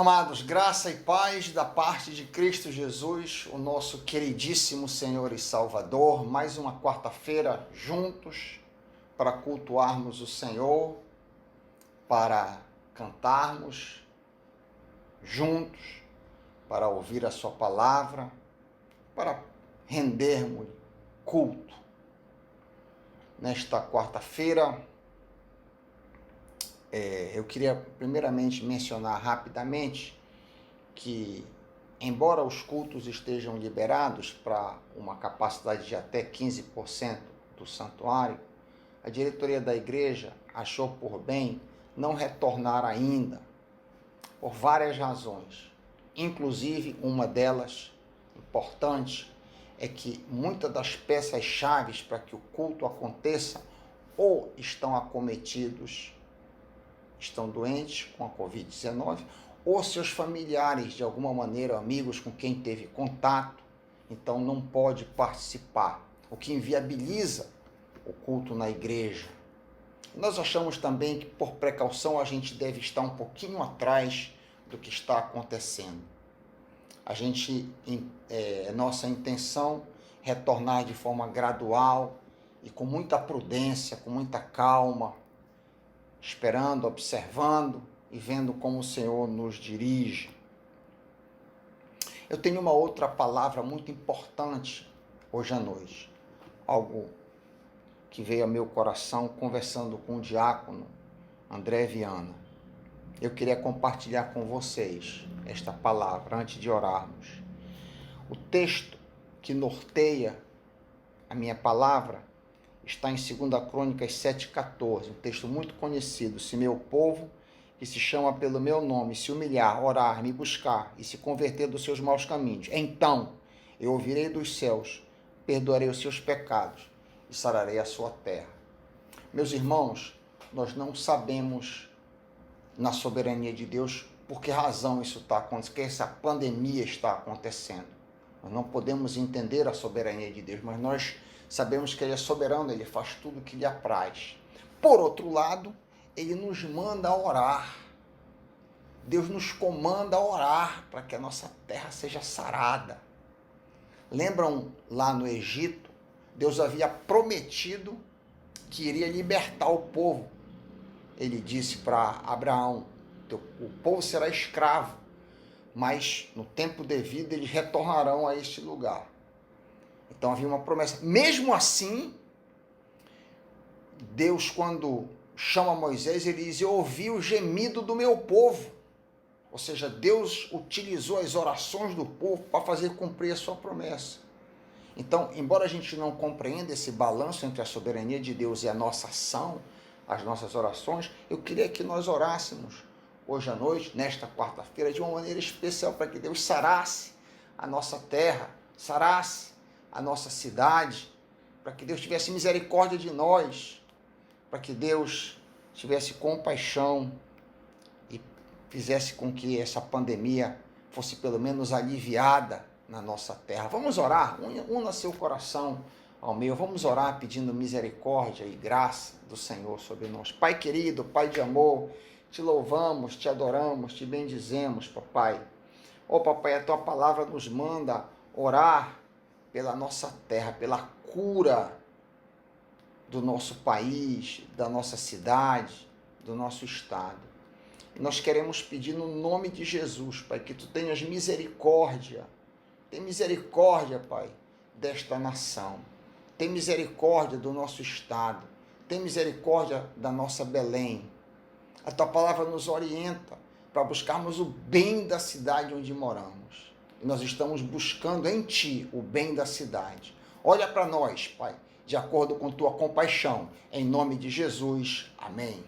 Amados, graça e paz da parte de Cristo Jesus, o nosso queridíssimo Senhor e Salvador. Mais uma quarta-feira juntos para cultuarmos o Senhor, para cantarmos juntos, para ouvir a sua palavra, para rendermos culto. Nesta quarta-feira, eu queria primeiramente mencionar rapidamente que, embora os cultos estejam liberados para uma capacidade de até 15% do santuário, a diretoria da igreja achou por bem não retornar ainda, por várias razões. Inclusive, uma delas, importante, é que muitas das peças-chave para que o culto aconteça ou estão acometidos, estão doentes com a Covid-19, ou seus familiares, de alguma maneira, amigos com quem teve contato, então não pode participar, o que inviabiliza o culto na igreja. Nós achamos também que, por precaução, a gente deve estar um pouquinho atrás do que está acontecendo. Nossa intenção é retornar de forma gradual e com muita prudência, com muita calma, esperando, observando e vendo como o Senhor nos dirige. Eu tenho uma outra palavra muito importante hoje à noite, algo que veio ao meu coração conversando com o diácono André Viana. Eu queria compartilhar com vocês esta palavra antes de orarmos. O texto que norteia a minha palavra está em 2 Crônicas 7,14, um texto muito conhecido. Se meu povo, que se chama pelo meu nome, se humilhar, orar, me buscar e se converter dos seus maus caminhos, então eu ouvirei dos céus, perdoarei os seus pecados e sararei a sua terra. Meus irmãos, nós não sabemos, na soberania de Deus, por que razão isso está acontecendo, que essa pandemia está acontecendo. Nós não podemos entender a soberania de Deus, mas nós sabemos que Ele é soberano, Ele faz tudo o que lhe apraz. Por outro lado, Ele nos manda orar. Deus nos comanda a orar para que a nossa terra seja sarada. Lembram lá no Egito, Deus havia prometido que iria libertar o povo. Ele disse para Abraão, o povo será escravo, mas no tempo devido eles retornarão a este lugar. Então havia uma promessa. Mesmo assim, Deus, quando chama Moisés, ele diz: eu ouvi o gemido do meu povo. Ou seja, Deus utilizou as orações do povo para fazer cumprir a sua promessa. Então, embora a gente não compreenda esse balanço entre a soberania de Deus e a nossa ação, as nossas orações, eu queria que nós orássemos hoje à noite, nesta quarta-feira, de uma maneira especial, para que Deus sarasse a nossa terra, sarasse a nossa cidade, para que Deus tivesse misericórdia de nós, para que Deus tivesse compaixão e fizesse com que essa pandemia fosse pelo menos aliviada na nossa terra. Vamos orar, una seu coração ao meu, vamos orar pedindo misericórdia e graça do Senhor sobre nós. Pai querido, Pai de amor, te louvamos, te adoramos, te bendizemos, papai. Papai, a tua palavra nos manda orar pela nossa terra, pela cura do nosso país, da nossa cidade, do nosso estado. E nós queremos pedir no nome de Jesus, Pai, que tu tenhas misericórdia. Tem misericórdia, Pai, desta nação. Tem misericórdia do nosso estado. Tem misericórdia da nossa Belém. A tua palavra nos orienta para buscarmos o bem da cidade onde moramos. E nós estamos buscando em Ti o bem da cidade. Olha para nós, Pai, de acordo com Tua compaixão. Em nome de Jesus. Amém.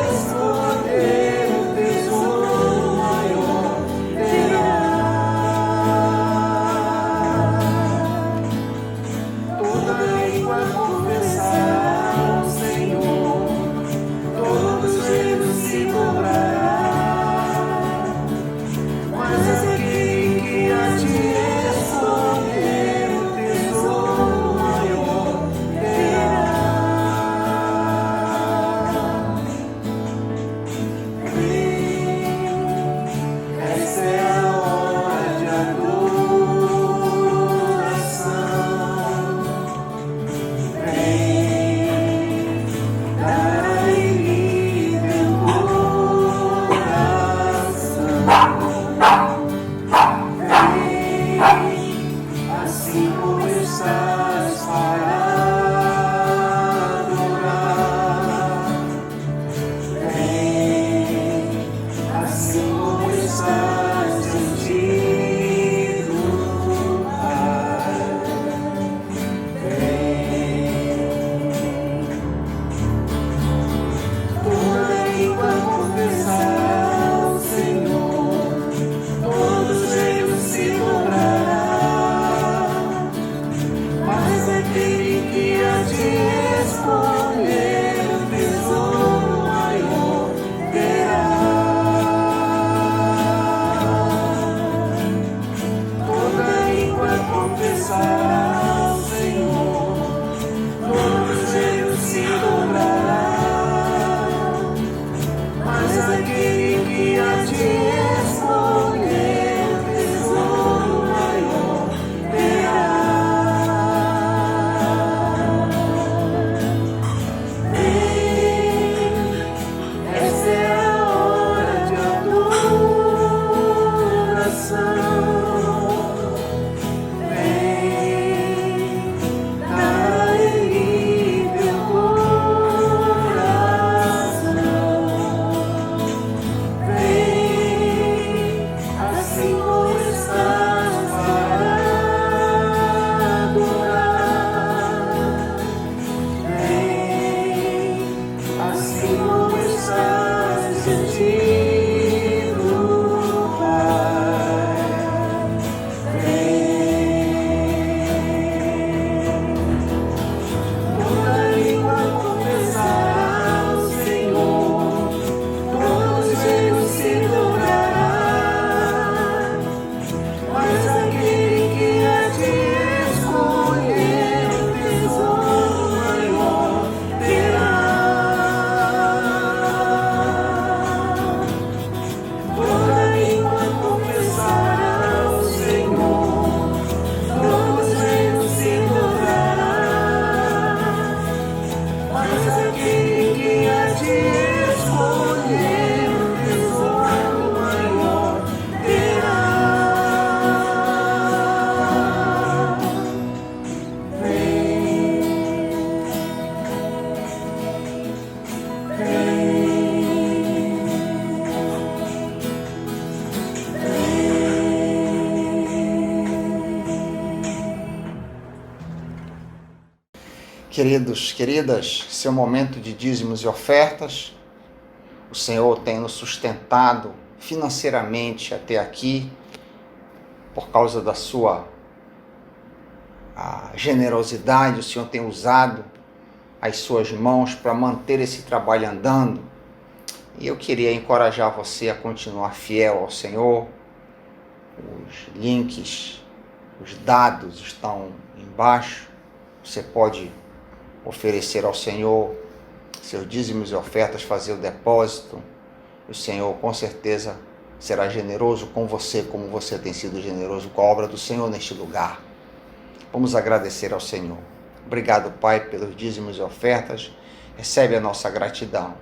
escolher o tesouro maior terá. Toda língua confessará ao Senhor, todos os joelhos se dobrará. Mas aquele que há de escolher o tesouro maior terá. Essa é a hora de adoração. Vem, dai-lhe teu coração. Vem, assim como estás para adorar. Vem, assim como estás diante do Pai. Toda língua confessará ao Senhor, todos os joelhos se dobrará. Mas aquele que há de escolher o tesouro maior terá. Toda língua confessará ao Senhor, todos os joelhos se dobrará. Mas aquele que há de escolher o tesouro maior terá. Vem, essa é a hora de adoração. Vem, dai-lhe teu coração. Vem, assim como estás para adorar. Vem, assim como estás diante do Pai. Toda língua confessará ao Senhor, todos os joelhos se dobrará. Mas aquele que há de escolher o tesouro maior terá. Toda língua confessará ao Senhor, todos os joelhos se dobrará. Mas aquele que há de escolher o tesouro maior terá. Queridos, queridas, seu momento de dízimos e ofertas, o Senhor tem nos sustentado financeiramente até aqui, por causa da sua generosidade. O Senhor tem usado as suas mãos para manter esse trabalho andando. E eu queria encorajar você a continuar fiel ao Senhor. Os links, os dados estão embaixo. Você pode oferecer ao Senhor seus dízimos e ofertas, fazer o depósito. O Senhor com certeza será generoso com você, como você tem sido generoso com a obra do Senhor neste lugar. Vamos agradecer ao Senhor. Obrigado, Pai, pelos dízimos e ofertas. Recebe a nossa gratidão.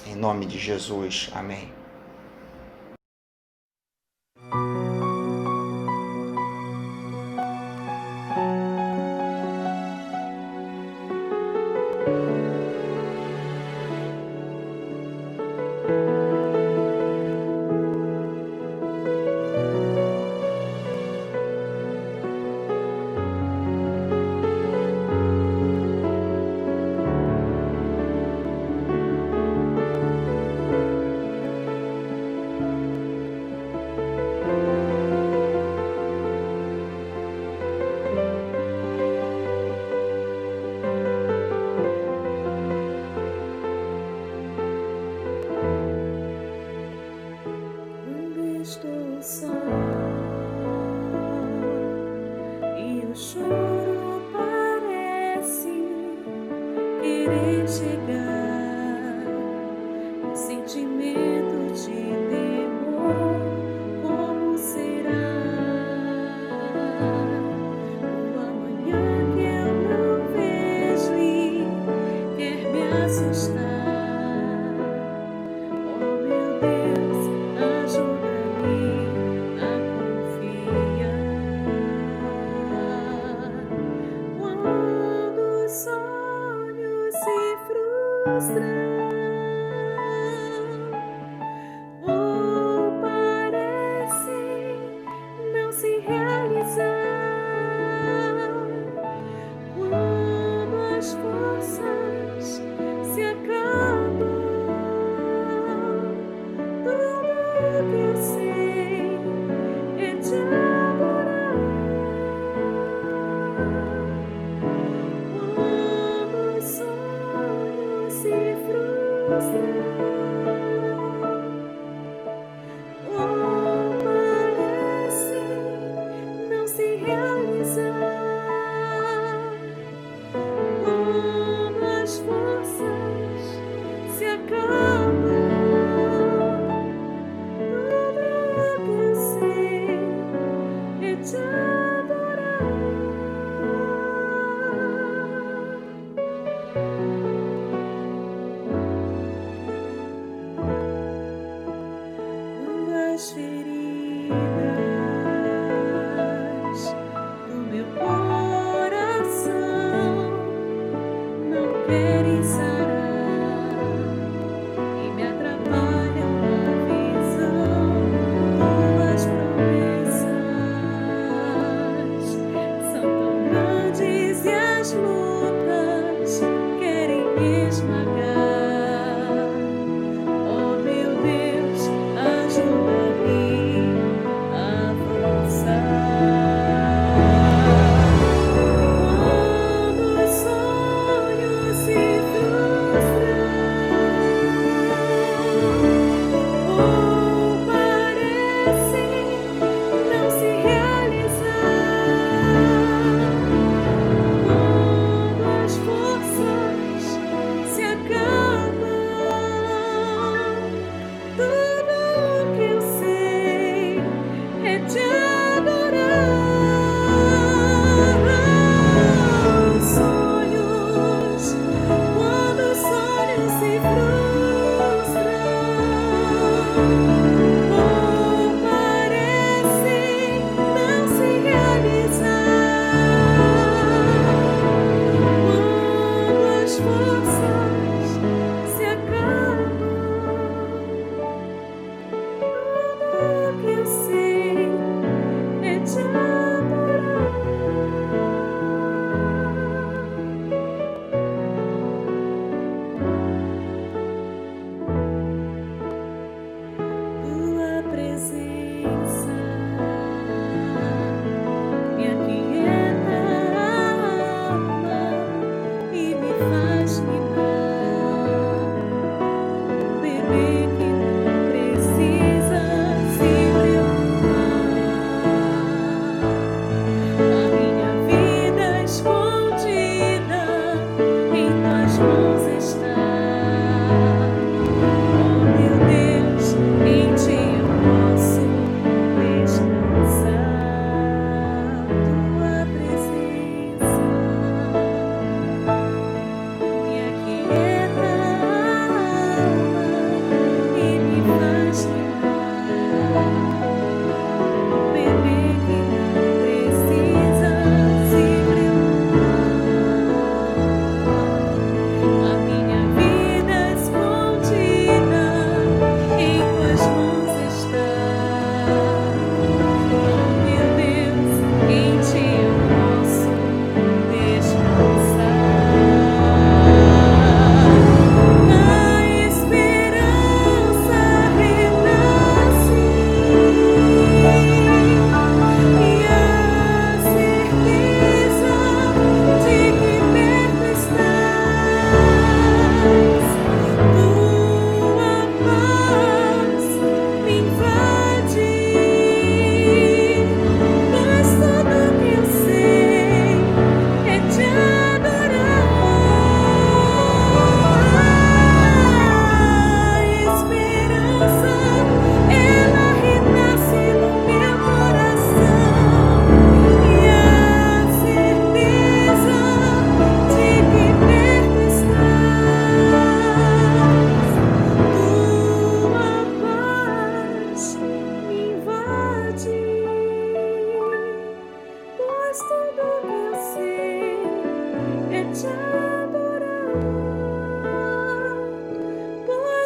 Em nome de Jesus. Amém.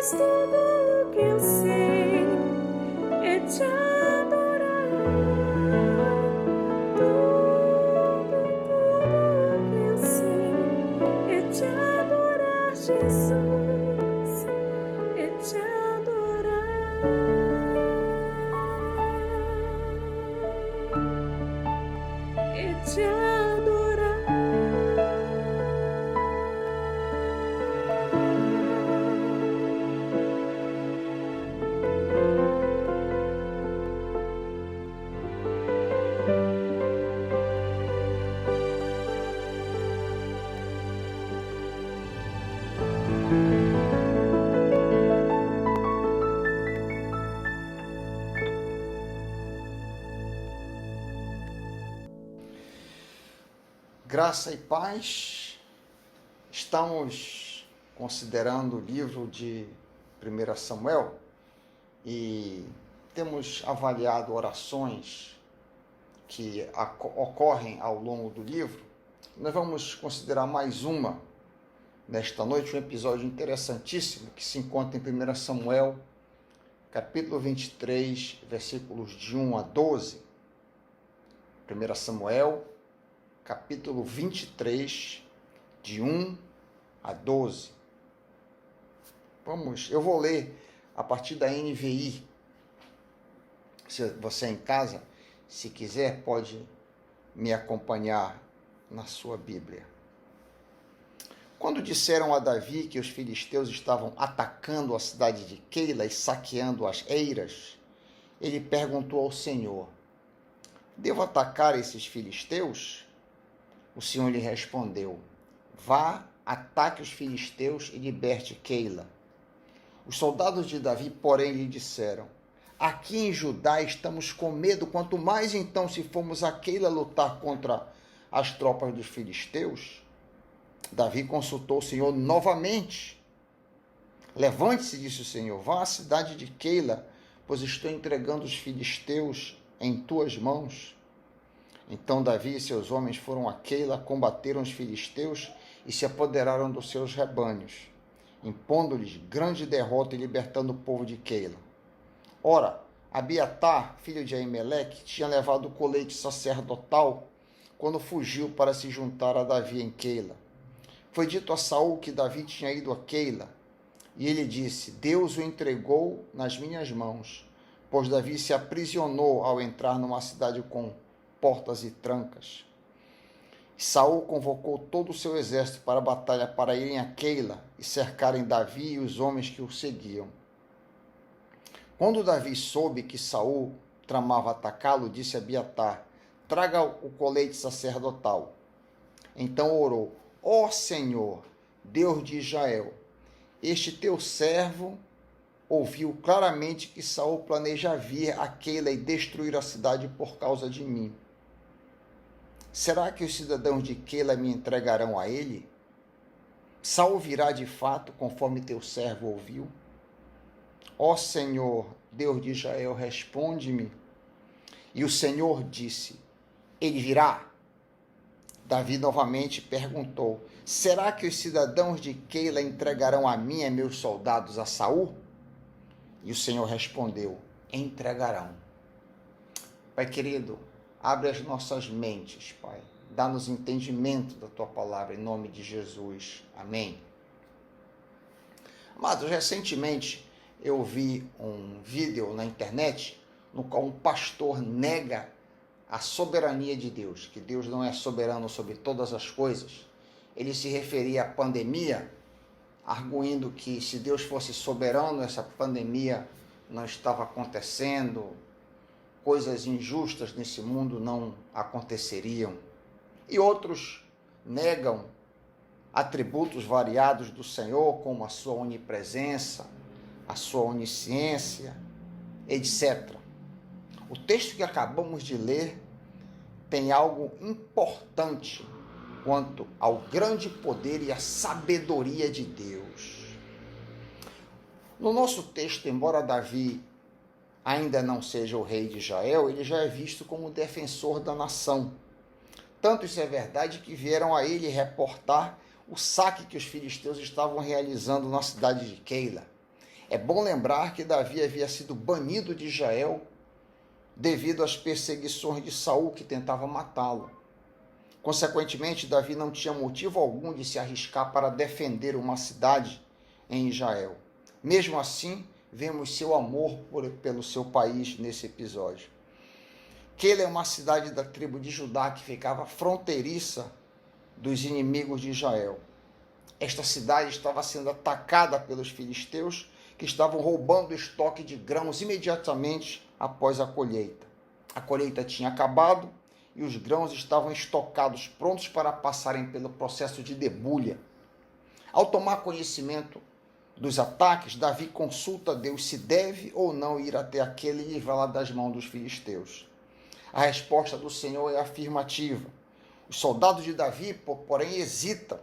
Mas tudo o que eu sei é te adorar. Tudo o que eu sei é te adorar, Jesus. É te adorar. É te adorar. Graça e paz. Estamos considerando o livro de 1 Samuel e temos avaliado orações que ocorrem ao longo do livro. Nós vamos considerar mais uma nesta noite, um episódio interessantíssimo que se encontra em 1 Samuel, capítulo 23, versículos de 1 a 12. 1 Samuel, capítulo 23, de 1 a 12. Eu vou ler a partir da NVI. Se você em casa, se quiser, pode me acompanhar na sua Bíblia. Quando disseram a Davi que os filisteus estavam atacando a cidade de Keila e saqueando as eiras, ele perguntou ao Senhor: devo atacar esses filisteus? O Senhor lhe respondeu: vá, ataque os filisteus e liberte Keila. Os soldados de Davi, porém, lhe disseram: aqui em Judá estamos com medo, quanto mais então se formos a Keila lutar contra as tropas dos filisteus. Davi consultou o Senhor novamente. Levante-se, disse o Senhor, vá à cidade de Keila, pois estou entregando os filisteus em tuas mãos. Então Davi e seus homens foram a Keila, combateram os filisteus e se apoderaram dos seus rebanhos, impondo-lhes grande derrota e libertando o povo de Keila. Ora, Abiatar, filho de Aimeleque, tinha levado o colete sacerdotal quando fugiu para se juntar a Davi em Keila. Foi dito a Saul que Davi tinha ido a Keila, e ele disse: Deus o entregou nas minhas mãos, pois Davi se aprisionou ao entrar numa cidade com portas e trancas. Saul convocou todo o seu exército para a batalha, para irem a Keila e cercarem Davi e os homens que o seguiam. Quando Davi soube que Saul tramava atacá-lo, disse a Abiatar: traga o colete sacerdotal. Então orou: ó Senhor, Deus de Israel, este teu servo ouviu claramente que Saul planeja vir a Keila e destruir a cidade por causa de mim. Será que os cidadãos de Keila me entregarão a ele? Saul virá de fato, conforme teu servo ouviu? Ó Senhor, Deus de Israel, responde-me. E o Senhor disse: ele virá. Davi novamente perguntou: será que os cidadãos de Keila entregarão a mim e meus soldados a Saul? E o Senhor respondeu: entregarão. Pai querido, abre as nossas mentes, Pai. Dá-nos entendimento da Tua palavra, em nome de Jesus. Amém. Amados, recentemente eu vi um vídeo na internet no qual um pastor nega a soberania de Deus, que Deus não é soberano sobre todas as coisas. Ele se referia à pandemia, arguindo que se Deus fosse soberano, essa pandemia não estava acontecendo, coisas injustas nesse mundo não aconteceriam. E outros negam atributos variados do Senhor, como a sua onipresença, a sua onisciência, etc. O texto que acabamos de ler tem algo importante quanto ao grande poder e à sabedoria de Deus. No nosso texto, embora Davi ainda não seja o rei de Israel, ele já é visto como defensor da nação. Tanto isso é verdade que vieram a ele reportar o saque que os filisteus estavam realizando na cidade de Keila. É bom lembrar que Davi havia sido banido de Israel devido às perseguições de Saul, que tentava matá-lo. Consequentemente, Davi não tinha motivo algum de se arriscar para defender uma cidade em Israel. Mesmo assim, vemos seu amor pelo seu país nesse episódio. Keila é uma cidade da tribo de Judá que ficava fronteiriça dos inimigos de Israel. Esta cidade estava sendo atacada pelos filisteus, que estavam roubando o estoque de grãos imediatamente após a colheita. A colheita tinha acabado e os grãos estavam estocados, prontos para passarem pelo processo de debulha. Ao tomar conhecimento dos ataques, Davi consulta a Deus se deve ou não ir até aquele e livrá-la das mãos dos filisteus. A resposta do Senhor é afirmativa. Os soldados de Davi, porém, hesitam,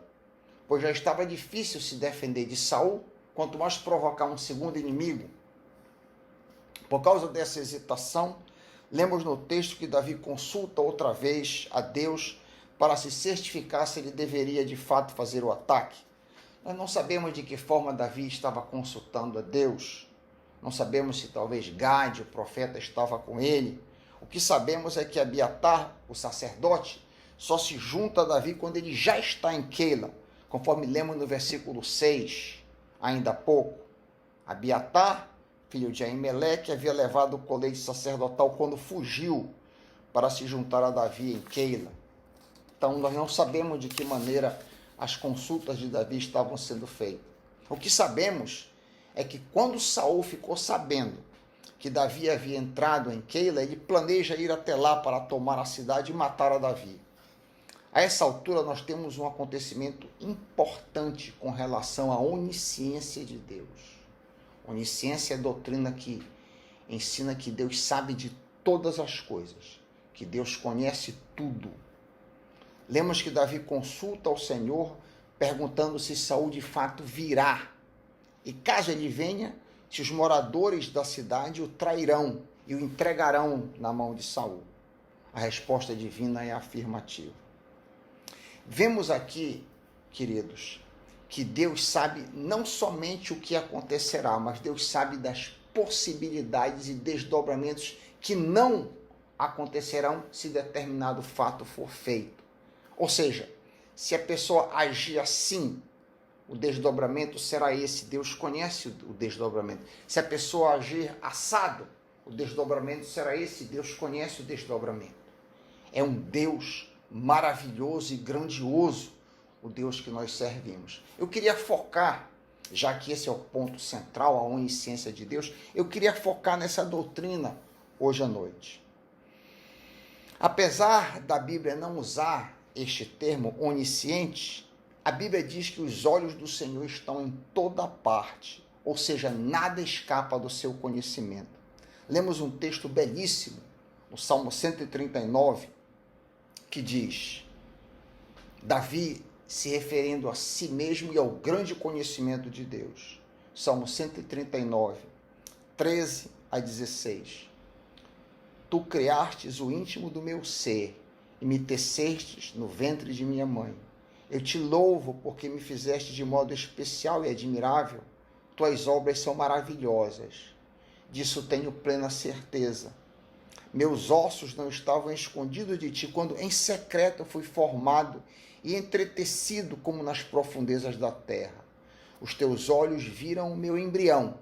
pois já estava difícil se defender de Saul, quanto mais provocar um segundo inimigo. Por causa dessa hesitação, lemos no texto que Davi consulta outra vez a Deus para se certificar se ele deveria de fato fazer o ataque. Nós não sabemos de que forma Davi estava consultando a Deus. Não sabemos se talvez Gade, o profeta, estava com ele. O que sabemos é que Abiatar, o sacerdote, só se junta a Davi quando ele já está em Keila, conforme lemos no versículo 6, ainda há pouco. Abiatar, filho de Aimeleque, havia levado o colete sacerdotal quando fugiu para se juntar a Davi em Keila. Então, nós não sabemos de que maneira as consultas de Davi estavam sendo feitas. O que sabemos é que quando Saul ficou sabendo que Davi havia entrado em Keila, ele planeja ir até lá para tomar a cidade e matar a Davi. A essa altura, nós temos um acontecimento importante com relação à onisciência de Deus. Onisciência é a doutrina que ensina que Deus sabe de todas as coisas, que Deus conhece tudo. Lemos que Davi consulta ao Senhor, perguntando se Saul de fato virá. E caso ele venha, se os moradores da cidade o trairão e o entregarão na mão de Saul. A resposta divina é afirmativa. Vemos aqui, queridos, que Deus sabe não somente o que acontecerá, mas Deus sabe das possibilidades e desdobramentos que não acontecerão se determinado fato for feito. Ou seja, se a pessoa agir assim, o desdobramento será esse. Deus conhece o desdobramento. Se a pessoa agir assado, o desdobramento será esse. Deus conhece o desdobramento. É um Deus maravilhoso e grandioso, o Deus que nós servimos. Eu queria focar, já que esse é o ponto central, a onisciência de Deus, eu queria focar nessa doutrina hoje à noite. Apesar da Bíblia não usar este termo onisciente, a Bíblia diz que os olhos do Senhor estão em toda parte, ou seja, nada escapa do seu conhecimento. Lemos um texto belíssimo, no Salmo 139, que diz, Davi se referindo a si mesmo e ao grande conhecimento de Deus. Salmo 139, 13 a 16. Tu criastes o íntimo do meu ser e me tecestes no ventre de minha mãe. Eu te louvo porque me fizeste de modo especial e admirável. Tuas obras são maravilhosas. Disso tenho plena certeza. Meus ossos não estavam escondidos de ti, quando em secreto eu fui formado e entretecido como nas profundezas da terra. Os teus olhos viram o meu embrião.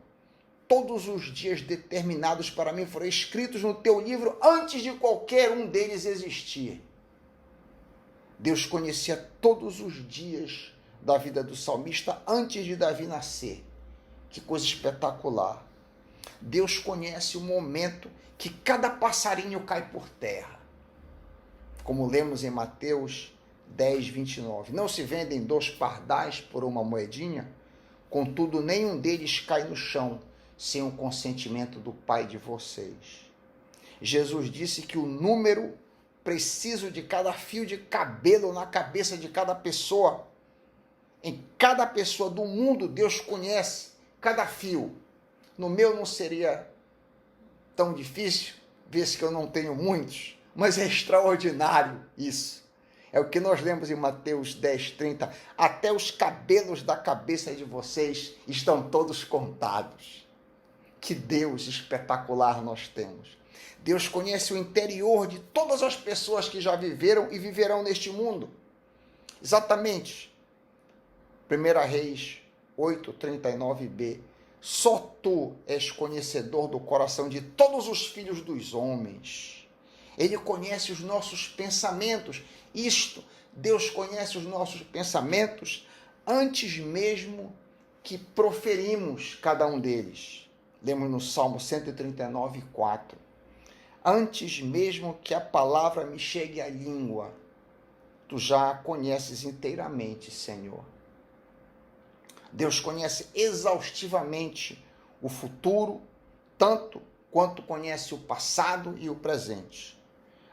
Todos os dias determinados para mim foram escritos no teu livro antes de qualquer um deles existir. Deus conhecia todos os dias da vida do salmista antes de Davi nascer. Que coisa espetacular. Deus conhece o momento que cada passarinho cai por terra. Como lemos em Mateus 10, 29. Não se vendem 2 pardais por uma moedinha? Contudo, nenhum deles cai no chão sem o consentimento do Pai de vocês. Jesus disse que o número preciso de cada fio de cabelo na cabeça de cada pessoa, em cada pessoa do mundo, Deus conhece cada fio. No meu não seria tão difícil, visto que eu não tenho muitos, mas é extraordinário isso. É o que nós lemos em Mateus 10:30. Até os cabelos da cabeça de vocês estão todos contados. Que Deus espetacular nós temos. Deus conhece o interior de todas as pessoas que já viveram e viverão neste mundo. Exatamente. 1 Reis 8:39b. Só tu és conhecedor do coração de todos os filhos dos homens. Ele conhece os nossos pensamentos. Deus conhece os nossos pensamentos antes mesmo que proferimos cada um deles. Lemos no Salmo 139:4. Antes mesmo que a palavra me chegue à língua, tu já a conheces inteiramente, Senhor. Deus conhece exaustivamente o futuro, tanto quanto conhece o passado e o presente.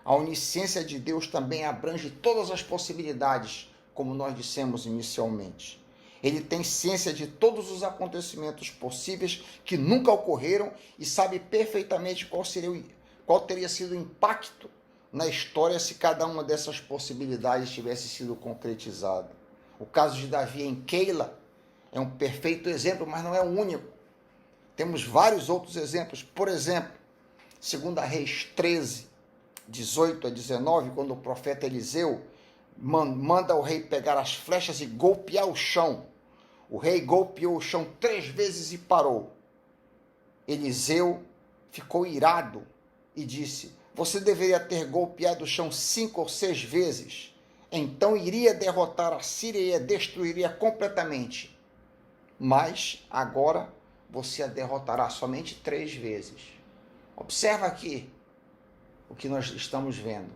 A onisciência de Deus também abrange todas as possibilidades, como nós dissemos inicialmente. Ele tem ciência de todos os acontecimentos possíveis que nunca ocorreram e sabe perfeitamente qual teria sido o impacto na história se cada uma dessas possibilidades tivesse sido concretizada. O caso de Davi em Keila é um perfeito exemplo, mas não é o único. Temos vários outros exemplos. Por exemplo, 2 Reis 13:18-19, quando o profeta Eliseu manda o rei pegar as flechas e golpear o chão. O rei golpeou o chão 3 vezes e parou. Eliseu ficou irado e disse: você deveria ter golpeado o chão 5 ou 6 vezes. Então iria derrotar a Síria e a destruiria completamente. Mas agora você a derrotará somente 3 vezes. Observa aqui o que nós estamos vendo.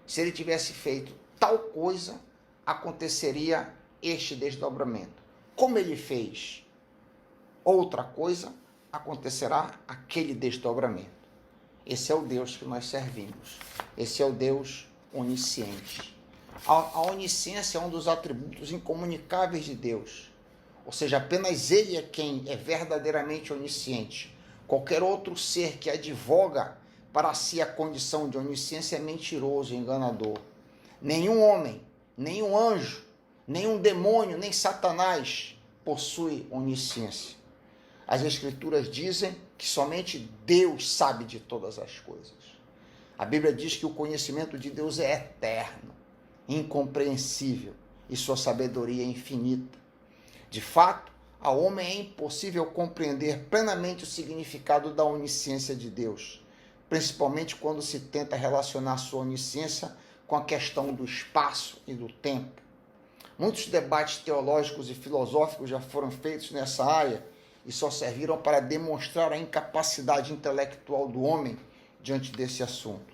Se ele tivesse feito tal coisa, aconteceria este desdobramento. Como ele fez outra coisa, acontecerá aquele desdobramento. Esse é o Deus que nós servimos. Esse é o Deus onisciente. A onisciência é um dos atributos incomunicáveis de Deus. Ou seja, apenas Ele é quem é verdadeiramente onisciente. Qualquer outro ser que advoga para si a condição de onisciência é mentiroso, enganador. Nenhum homem, nenhum anjo, nenhum demônio, nem Satanás possui onisciência. As Escrituras dizem que somente Deus sabe de todas as coisas. A Bíblia diz que o conhecimento de Deus é eterno, incompreensível, e sua sabedoria é infinita. De fato, ao homem é impossível compreender plenamente o significado da onisciência de Deus, principalmente quando se tenta relacionar sua onisciência com a questão do espaço e do tempo. Muitos debates teológicos e filosóficos já foram feitos nessa área e só serviram para demonstrar a incapacidade intelectual do homem diante desse assunto.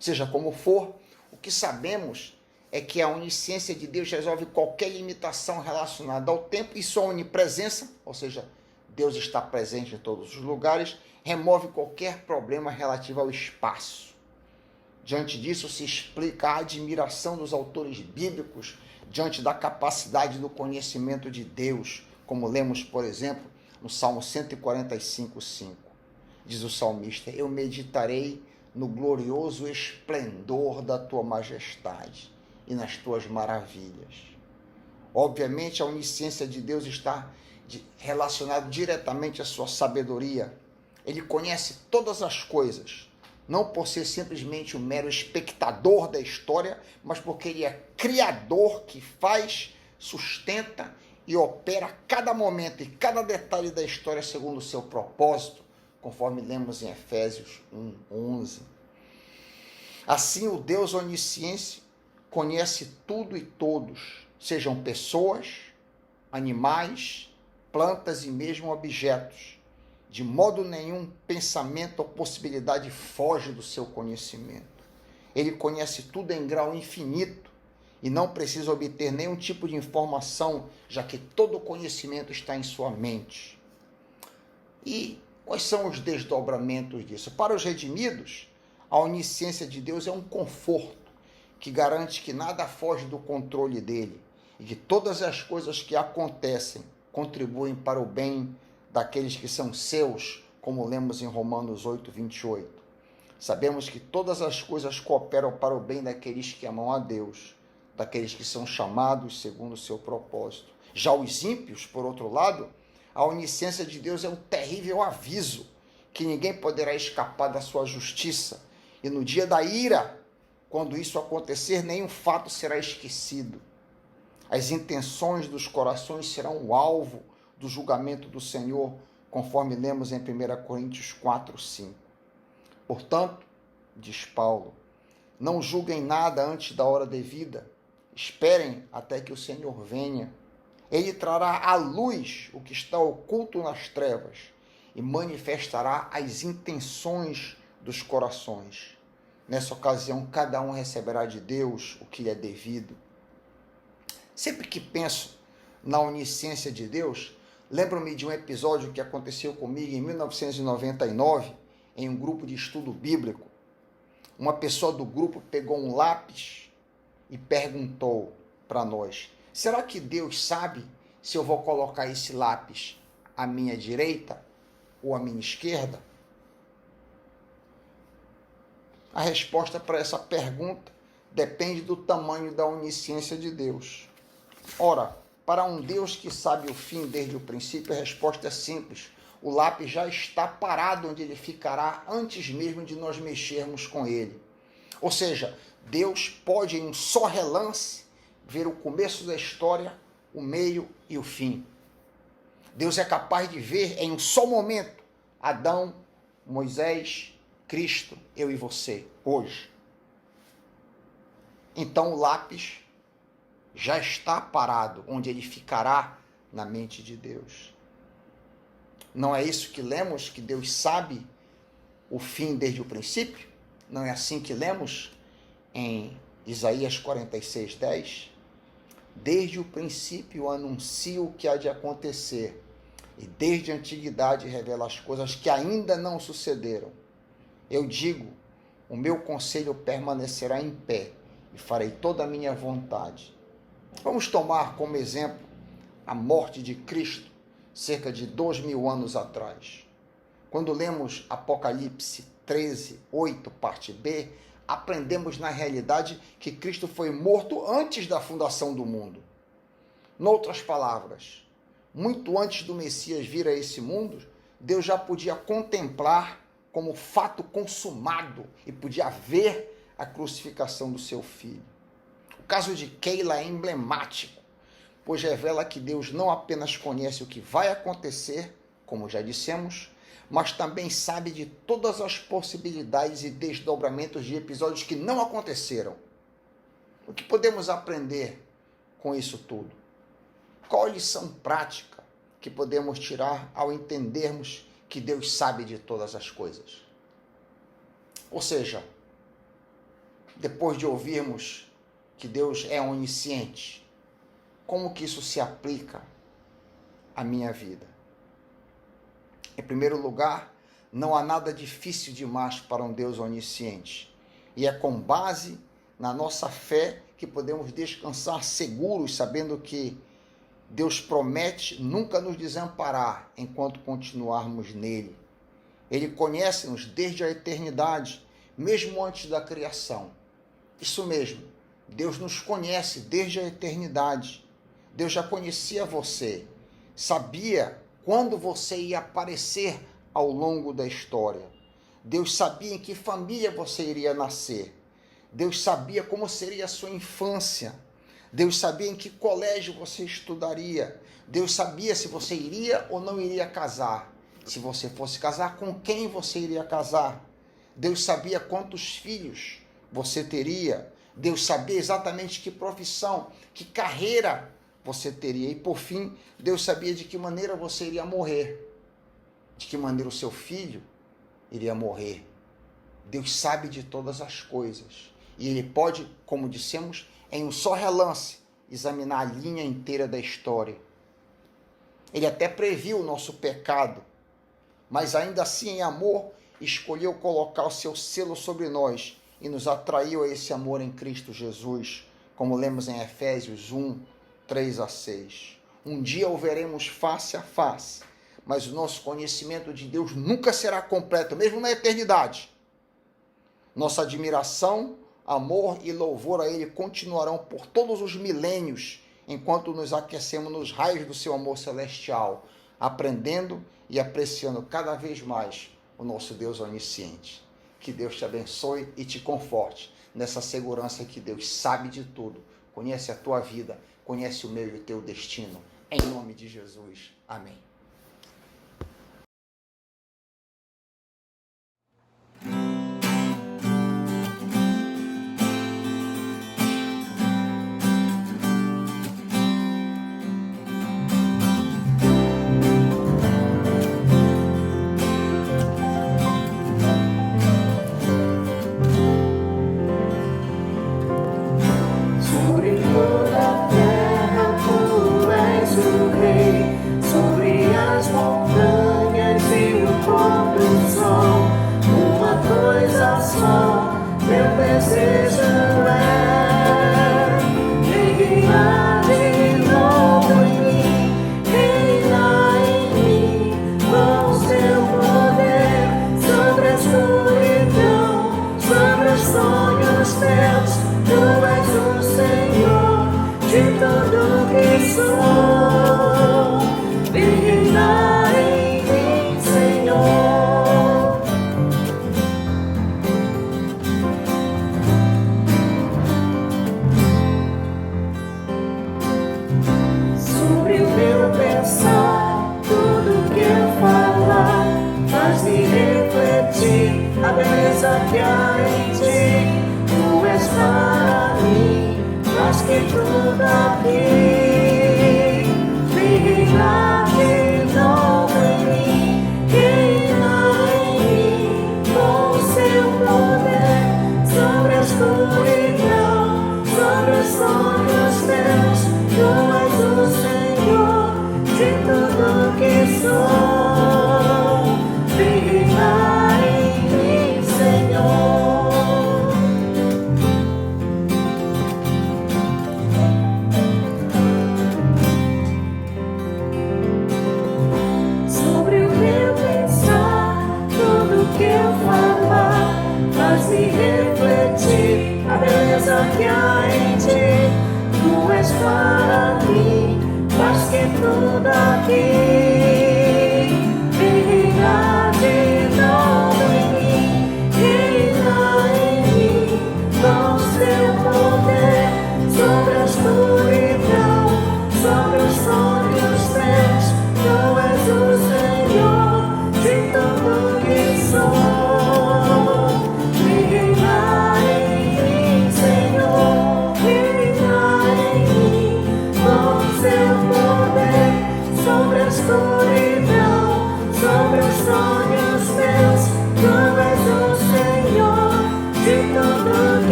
Seja como for, o que sabemos é que a onisciência de Deus resolve qualquer limitação relacionada ao tempo e sua onipresença, ou seja, Deus está presente em todos os lugares, remove qualquer problema relativo ao espaço. Diante disso se explica a admiração dos autores bíblicos diante da capacidade do conhecimento de Deus, como lemos, por exemplo, no Salmo 145:5. Diz o salmista: eu meditarei no glorioso esplendor da tua majestade e nas tuas maravilhas. Obviamente, a onisciência de Deus está relacionada diretamente à sua sabedoria. Ele conhece todas as coisas, não por ser simplesmente um mero espectador da história, mas porque ele é criador que faz, sustenta e opera cada momento e cada detalhe da história segundo o seu propósito, conforme lemos em Efésios 1:11. Assim, o Deus onisciente conhece tudo e todos, sejam pessoas, animais, plantas e mesmo objetos. De modo nenhum pensamento ou possibilidade foge do seu conhecimento. Ele conhece tudo em grau infinito e não precisa obter nenhum tipo de informação, já que todo o conhecimento está em sua mente. E quais são os desdobramentos disso? Para os redimidos, a onisciência de Deus é um conforto que garante que nada foge do controle dele e que todas as coisas que acontecem contribuem para o bem daqueles que são seus, como lemos em Romanos 8:28. Sabemos que todas as coisas cooperam para o bem daqueles que amam a Deus, daqueles que são chamados segundo o seu propósito. Já os ímpios, por outro lado, a onisciência de Deus é um terrível aviso que ninguém poderá escapar da sua justiça. E no dia da ira, quando isso acontecer, nenhum fato será esquecido. As intenções dos corações serão o alvo do julgamento do Senhor, conforme lemos em 1 Coríntios 4, 5. Portanto, diz Paulo, não julguem nada antes da hora devida, esperem até que o Senhor venha. Ele trará à luz o que está oculto nas trevas e manifestará as intenções dos corações. Nessa ocasião, cada um receberá de Deus o que lhe é devido. Sempre que penso na onisciência de Deus, lembro-me de um episódio que aconteceu comigo em 1999, em um grupo de estudo bíblico. Uma pessoa do grupo pegou um lápis e perguntou para nós: será que Deus sabe se eu vou colocar esse lápis à minha direita ou à minha esquerda? A resposta para essa pergunta depende do tamanho da onisciência de Deus. Ora, para um Deus que sabe o fim desde o princípio, a resposta é simples. O lápis já está parado onde ele ficará antes mesmo de nós mexermos com ele. Ou seja, Deus pode em um só relance ver o começo da história, o meio e o fim. Deus é capaz de ver em um só momento Adão, Moisés, Cristo, eu e você, hoje. Então o lápis já está parado onde ele ficará na mente de Deus. Não é isso que lemos, que Deus sabe o fim desde o princípio? Não é assim que lemos em Isaías 46, 10? Desde o princípio anuncio o que há de acontecer, e desde a antiguidade revela as coisas que ainda não sucederam. Eu digo, o meu conselho permanecerá em pé, e farei toda a minha vontade. Vamos tomar como exemplo a morte de Cristo, cerca de 2000 anos atrás. Quando lemos Apocalipse 13, 8, parte B, aprendemos na realidade que Cristo foi morto antes da fundação do mundo. Noutras palavras, muito antes do Messias vir a esse mundo, Deus já podia contemplar como fato consumado e podia ver a crucificação do seu filho. O caso de Keila é emblemático, pois revela que Deus não apenas conhece o que vai acontecer, como já dissemos, mas também sabe de todas as possibilidades e desdobramentos de episódios que não aconteceram. O que podemos aprender com isso tudo? Qual a lição prática que podemos tirar ao entendermos que Deus sabe de todas as coisas? Ou seja, depois de ouvirmos que Deus é onisciente, como que isso se aplica à minha vida? Em primeiro lugar, não há nada difícil demais para um Deus onisciente. E é com base na nossa fé que podemos descansar seguros, sabendo que Deus promete nunca nos desamparar enquanto continuarmos nele. Ele conhece-nos desde a eternidade, mesmo antes da criação. Isso mesmo, Deus nos conhece desde a eternidade. Deus já conhecia você, sabia quando você ia aparecer ao longo da história. Deus sabia em que família você iria nascer. Deus sabia como seria a sua infância. Deus sabia em que colégio você estudaria. Deus sabia se você iria ou não iria casar. Se você fosse casar, com quem você iria casar. Deus sabia quantos filhos você teria. Deus sabia exatamente que profissão, que carreira você teria. E por fim, Deus sabia de que maneira você iria morrer. De que maneira o seu filho iria morrer. Deus sabe de todas as coisas. E Ele pode, como dissemos, em um só relance, examinar a linha inteira da história. Ele até previu o nosso pecado, mas ainda assim, em amor, escolheu colocar o seu selo sobre nós e nos atraiu a esse amor em Cristo Jesus, como lemos em Efésios 1, 3 a 6. Um dia o veremos face a face, mas o nosso conhecimento de Deus nunca será completo, mesmo na eternidade. Nossa admiração amor e louvor a Ele continuarão por todos os milênios, enquanto nos aquecemos nos raios do seu amor celestial, aprendendo e apreciando cada vez mais o nosso Deus onisciente. Que Deus te abençoe e te conforte nessa segurança que Deus sabe de tudo, conhece a tua vida, conhece o meu e o teu destino. Em nome de Jesus. Amém.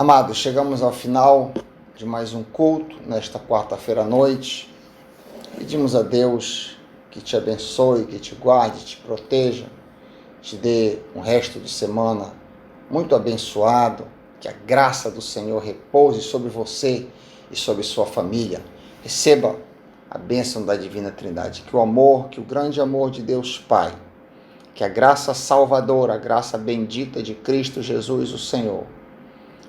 Amados, chegamos ao final de mais um culto nesta quarta-feira à noite. Pedimos a Deus que te abençoe, que te guarde, te proteja, te dê um resto de semana muito abençoado, que a graça do Senhor repouse sobre você e sobre sua família. Receba a bênção da Divina Trindade, que o amor, que o grande amor de Deus Pai, que a graça salvadora, a graça bendita de Cristo Jesus, o Senhor,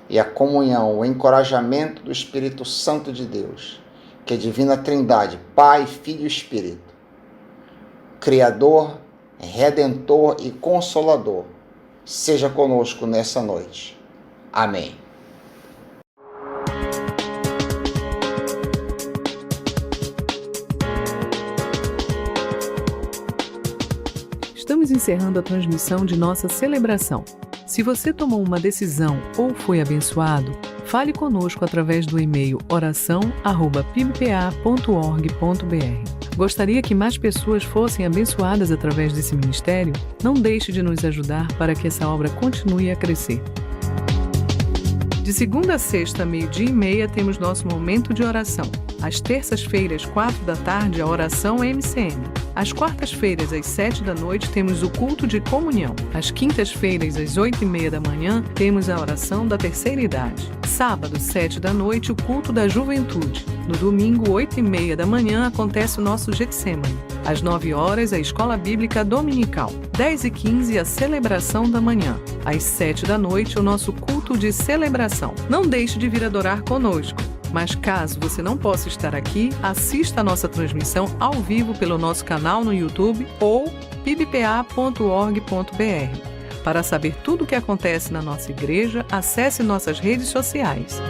e a comunhão, o encorajamento do Espírito Santo de Deus, que a Divina Trindade, Pai, Filho e Espírito, Criador Redentor e Consolador, seja conosco nessa noite. Amém. Estamos encerrando a transmissão de nossa celebração. Se você tomou uma decisão ou foi abençoado, fale conosco através do e-mail oração@pibpa.org.br. Gostaria que mais pessoas fossem abençoadas através desse ministério? Não deixe de nos ajudar para que essa obra continue a crescer. De segunda a sexta, 12h30, temos nosso momento de oração. Às terças-feiras, 16h, a oração MCM. Às quartas-feiras, às 19h, temos o culto de comunhão. Às quintas-feiras, às 8h30, temos a oração da terceira idade. Sábado, 19h, o culto da juventude. No domingo, 8h30, acontece o nosso Getsemane. Às 9h, a escola bíblica dominical. 10h15, a celebração da manhã. Às 7h, o nosso culto de celebração. Não deixe de vir adorar conosco. Mas caso você não possa estar aqui, assista a nossa transmissão ao vivo pelo nosso canal no YouTube ou pibpa.org.br. Para saber tudo o que acontece na nossa igreja, acesse nossas redes sociais.